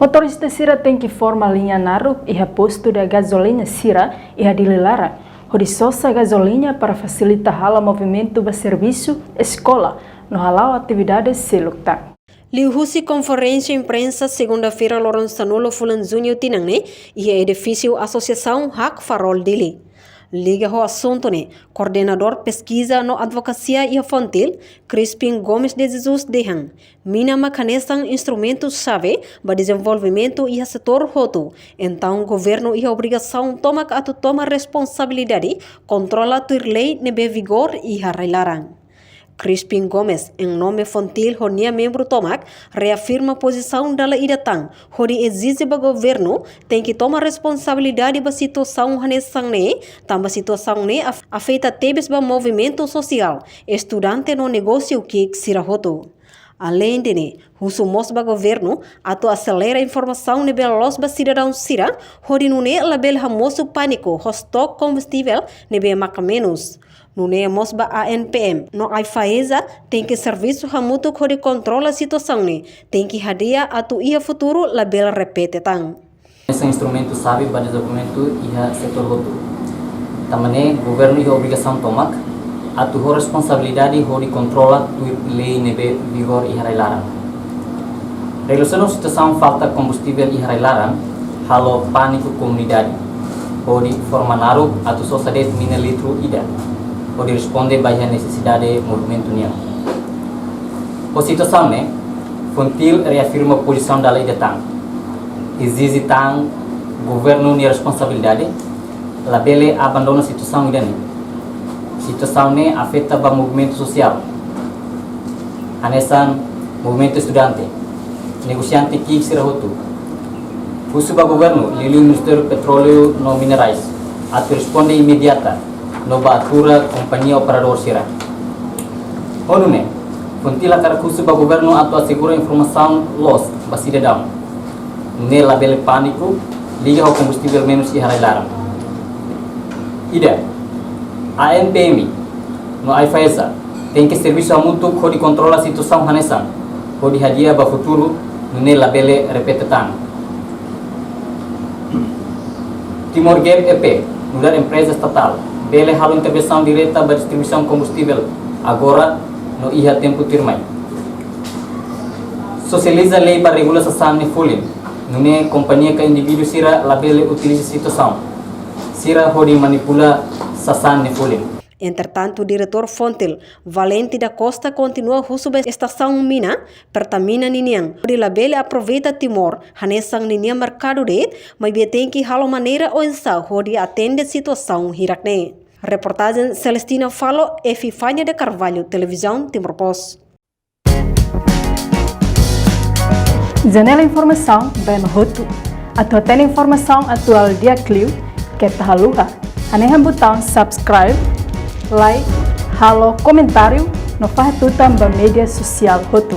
Motorista Sira tem que formar linha naru e posto da gasolina Sira e a dilara. Horisosa gasolina para facilitar o movimento do serviço escola no halau atividades selukta. Liu-husi conferência imprensa segunda-feira Lourenço Sanulo Fulan Júnior Tinangne e edifício Associação Hak Farol Dili. Liga o assunto ne, coordenador pesquisa no advocacia e infantil, Crispin Gomes de Jesus Dehan, mina macanesang instrumentos-chave para desenvolvimento e setor roto. Então, o governo e a obrigação toma responsabilidade, controla a lei nebe vigor e harailarang. Crispin Gomes, em nome infantil, honia membro Tomac, reafirma a posição da idatang, onde exige o governo tem que tomar responsabilidade da situação hanesang também situação afeta tebes ba movimento social, estudante no negócio que sirahoto. Além de o mosba governo ato acelera a informação nebe los ba cidadão sira, onde nune label hamoso pânico, stock combustível nebe maca menos. Nune mosba ANPM, no AIFAESA tem que serviço hamuto que controla a situação tem que hadia atu ia futuro label repete tang. Esse instrumento sabe para desenvolvimento e setor roto. Também governo e obrigação tomak atu responsabilidade hori controla tu lei nebe vigor e harailarang. Relacionado à situação falta combustível e harailarang, halo pânico comunidade. Hori forma naru atu sociedade mina litro ida. Pode responder à necessidade do movimento niang. A situação Fontil reafirma a posição da lei de tang. Exige tang governo ni responsabilidade. Labele abandona a situação idani. Situação afeta o movimento social. Anesan movimento estudante. Negociante que será roto. Fusu ba governo lili Ministério Petróleo no Minerais. Atu responde imediata. No batura companhia operador Sira. Onune, Fontila Caracuso para o governo atu assegura informação los para cidadão. Ne label pânico, liga ao combustível menos e harailaram. Ida, a NPM, no AIFAESA, tem que serviço a mútuo que controla a situação hanesan, que hadia para futuro, no ne label repetetan. Timor Gap EP, mudar empresa estatal. Bele halo intervenção direta para distribuição combustível agora no iha tempo tirmai. Socializa lei para regulação de folha. Nune companhia que indivíduo sira labele utiliza situação. Sira hori manipula sasan de folha. Entretanto, o diretor Fontil, Valente da Costa, continua a subir a estação mina, pertamina niniang. O labele aproveita Timor, hanesang niniang mercado de, mas tem que halo maneira ou ensa, onde atende a situação hirakne. Reportagem Celestina Falo, Fifania de Carvalho, Televisão Timor Post. Janela informação bem roto. Atau tem informação atual dia Clio que tahaluha. Aneha botão subscribe, like, halo comentário no fahatutan ba media social roto.